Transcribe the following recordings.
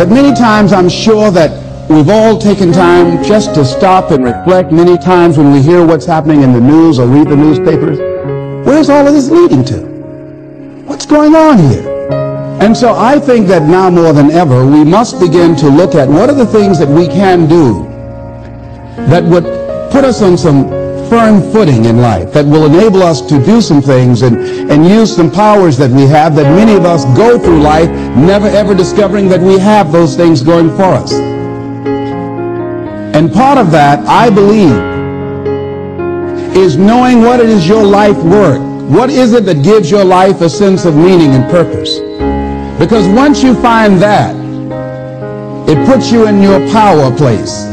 that many times I'm sure that we've all taken time just to stop and reflect many times when we hear what's happening in the news or read the newspapers. Where's all of this leading to? What's going on here? And so I think that now more than ever, we must begin to look at what are the things that we can do that would put us on some firm footing in life, that will enable us to do some things and use some powers that we have, that many of us go through life never ever discovering that we have those things going for us. And part of that, I believe, is knowing what it is your life worth. What is it that gives your life a sense of meaning and purpose? Because once you find that, it puts you in your power place.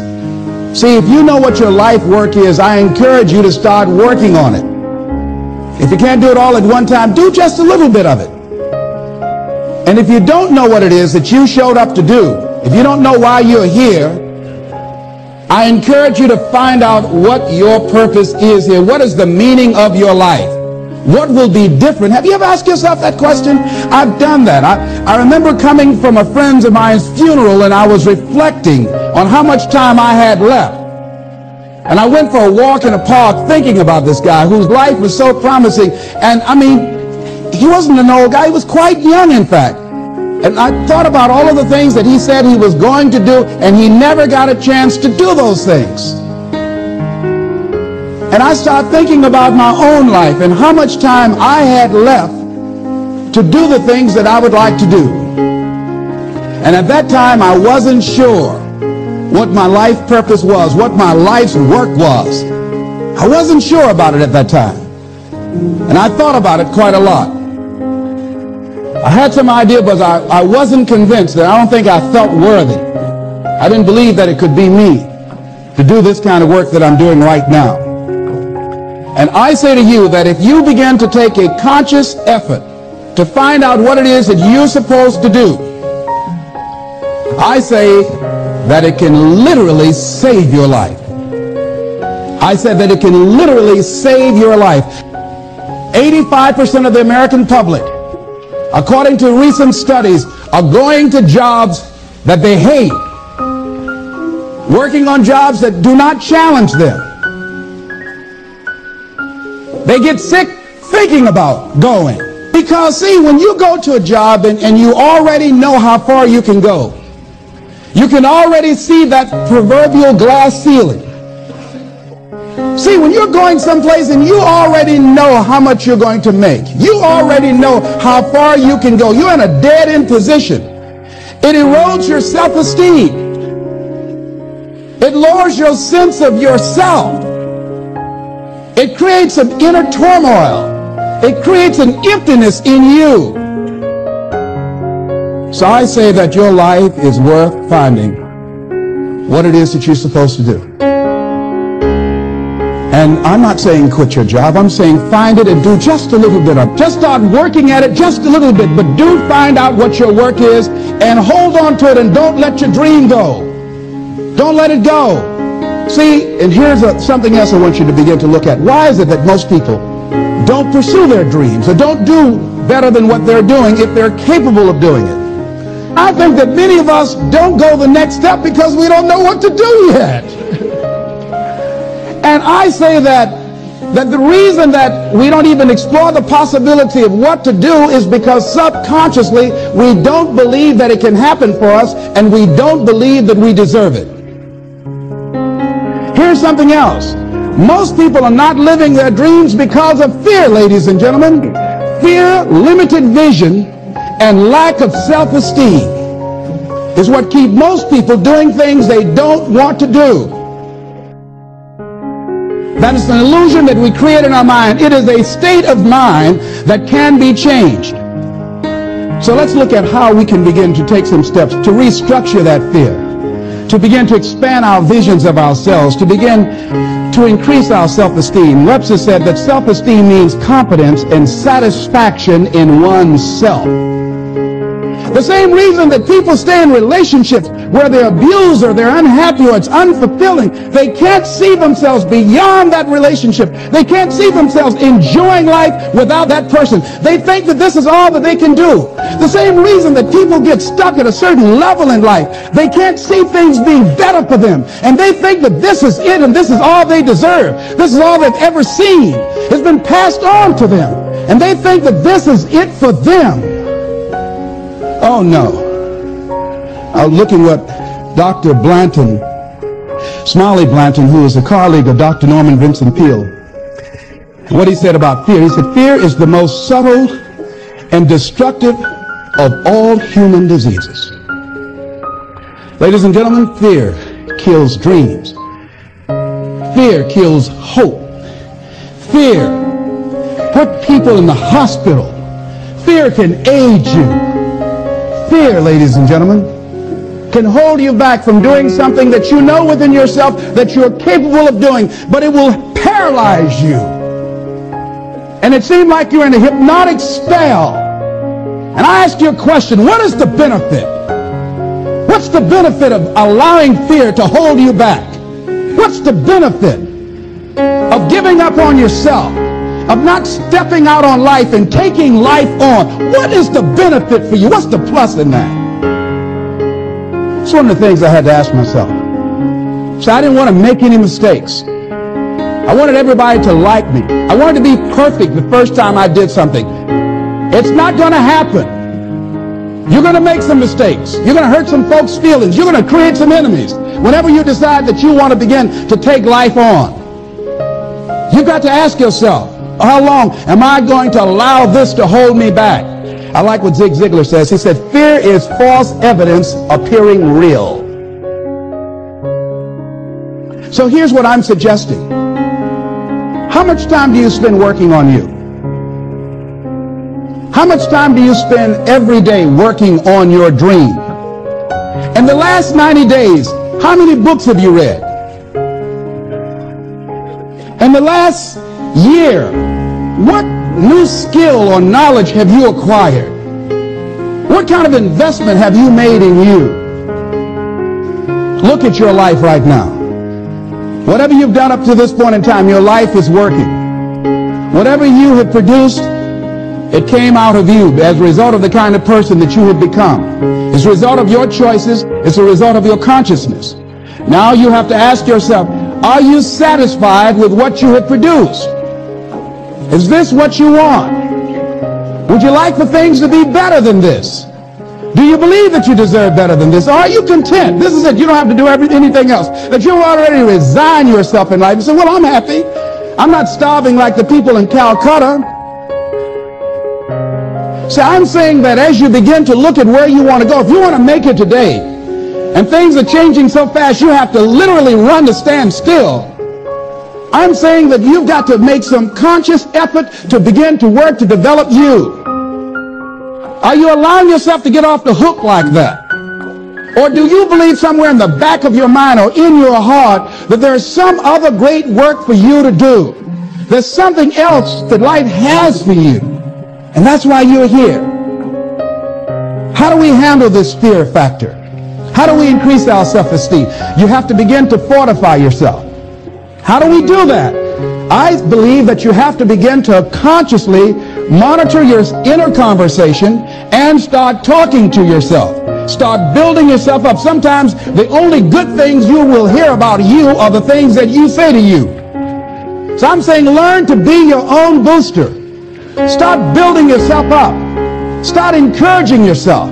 See, if you know what your life work is, I encourage you to start working on it. If you can't do it all at one time, do just a little bit of it. And if you don't know what it is that you showed up to do, if you don't know why you're here, I encourage you to find out what your purpose is here. What is the meaning of your life? What will be different? Have you ever asked yourself that question? I've done that. I remember coming from a friend of mine's funeral, and I was reflecting on how much time I had left. And I went for a walk in a park thinking about this guy whose life was so promising. And I mean, he wasn't an old guy. He was quite young, in fact. And I thought about all of the things that he said he was going to do, and he never got a chance to do those things. And I started thinking about my own life and how much time I had left to do the things that I would like to do. And at that time, I wasn't sure what my life purpose was, what my life's work was. I wasn't sure about it at that time. And I thought about it quite a lot. I had some idea, but I wasn't convinced. That I don't think I felt worthy. I didn't believe that it could be me to do this kind of work that I'm doing right now. And I say to you that if you begin to take a conscious effort to find out what it is that you're supposed to do, I say that it can literally save your life. I said that it can literally save your life. 85% of the American public, according to recent studies, are going to jobs that they hate, working on jobs that do not challenge them. They get sick thinking about going. Because, see, when you go to a job and you already know how far you can go, you can already see that proverbial glass ceiling. See, when you're going someplace and you already know how much you're going to make, you already know how far you can go, you're in a dead-end position. It erodes your self-esteem. It lowers your sense of yourself. It creates an inner turmoil. It creates an emptiness in you. So I say that your life is worth finding what it is that you're supposed to do. And I'm not saying quit your job. I'm saying find it and do just a little bit of it. Just start working at it just a little bit. But do find out what your work is and hold on to it, and don't let your dream go. Don't let it go. See, and here's something else I want you to begin to look at. Why is it that most people don't pursue their dreams or don't do better than what they're doing if they're capable of doing it? I think that many of us don't go the next step because we don't know what to do yet. And I say that the reason that we don't even explore the possibility of what to do is because subconsciously we don't believe that it can happen for us, and we don't believe that we deserve it. Here's something else. Most people are not living their dreams because of fear, ladies and gentlemen. Fear, limited vision, and lack of self-esteem is what keep most people doing things they don't want to do. That is an illusion that we create in our mind. It is a state of mind that can be changed. So let's look at how we can begin to take some steps to restructure that fear, to begin to expand our visions of ourselves, to begin to increase our self-esteem. Webster said that self-esteem means competence and satisfaction in oneself. The same reason that people stay in relationships where they're abused or they're unhappy or it's unfulfilling. They can't see themselves beyond that relationship. They can't see themselves enjoying life without that person. They think that this is all that they can do. The same reason that people get stuck at a certain level in life. They can't see things being better for them. And they think that this is it and this is all they deserve. This is all they've ever seen. It's been passed on to them. And they think that this is it for them. Oh no. Look at what Dr. Blanton, Smiley Blanton, who is a colleague of Dr. Norman Vincent Peale, what he said about fear. He said, fear is the most subtle and destructive of all human diseases. Ladies and gentlemen, fear kills dreams. Fear kills hope. Fear put people in the hospital. Fear can age you. Fear, ladies and gentlemen, can hold you back from doing something that you know within yourself that you're capable of doing, but it will paralyze you. And it seemed like you're in a hypnotic spell. And I ask you a question, what is the benefit? What's the benefit of allowing fear to hold you back? What's the benefit of giving up on yourself, of not stepping out on life and taking life on? What is the benefit for you? What's the plus in that? It's one of the things I had to ask myself. So I didn't want to make any mistakes. I wanted everybody to like me. I wanted to be perfect the first time I did something. It's not going to happen. You're going to make some mistakes. You're going to hurt some folks' feelings. You're going to create some enemies whenever you decide that you want to begin to take life on. You've got to ask yourself, how long am I going to allow this to hold me back? I like what Zig Ziglar says. He said, fear is false evidence appearing real. So here's what I'm suggesting. How much time do you spend working on you? How much time do you spend every day working on your dream? In the last 90 days, how many books have you read? In the last year, what new skill or knowledge have you acquired? What kind of investment have you made in you? Look at your life right now. Whatever you've done up to this point in time, your life is working. Whatever you have produced, it came out of you as a result of the kind of person that you have become. It's a result of your choices. It's a result of your consciousness. Now you have to ask yourself, are you satisfied with what you have produced? Is this what you want? Would you like for things to be better than this? Do you believe that you deserve better than this? Or are you content? This is it. You don't have to do anything else. That you already resign yourself in life and say, well, I'm happy. I'm not starving like the people in Calcutta. So I'm saying that as you begin to look at where you want to go, if you want to make it today, and things are changing so fast, you have to literally run to stand still. I'm saying that you've got to make some conscious effort to begin to work to develop you. Are you allowing yourself to get off the hook like that? Or do you believe somewhere in the back of your mind or in your heart that there's some other great work for you to do? There's something else that life has for you. And that's why you're here. How do we handle this fear factor? How do we increase our self-esteem? You have to begin to fortify yourself. How do we do that? I believe that you have to begin to consciously monitor your inner conversation and start talking to yourself. Start building yourself up. Sometimes the only good things you will hear about you are the things that you say to you. So I'm saying learn to be your own booster. Start building yourself up. Start encouraging yourself.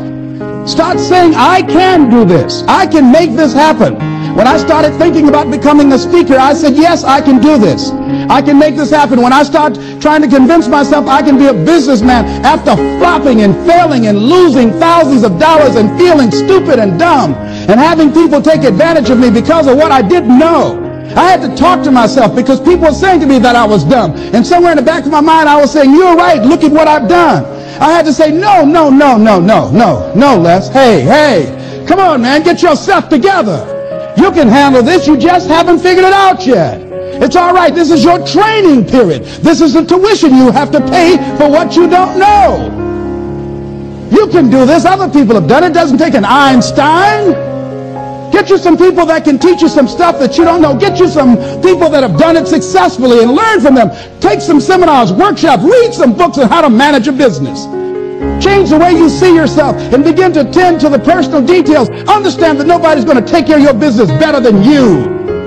Start saying, I can do this. I can make this happen. When I started thinking about becoming a speaker, I said, yes, I can do this. I can make this happen. When I start trying to convince myself I can be a businessman after flopping and failing and losing thousands of dollars and feeling stupid and dumb and having people take advantage of me because of what I didn't know. I had to talk to myself because people were saying to me that I was dumb. And somewhere in the back of my mind, I was saying, you're right. Look at what I've done. I had to say, no, Les. Hey, come on, man. Get yourself together. You can handle this. You just haven't figured it out yet. It's all right. This is your training period. This is the tuition you have to pay for what you don't know. You can do this. Other people have done it. It doesn't take an Einstein. Get you some people that can teach you some stuff that you don't know. Get you some people that have done it successfully and learn from them. Take some seminars, workshops, read some books on how to manage a business. Change the way you see yourself and begin to tend to the personal details. Understand that nobody's going to take care of your business better than you.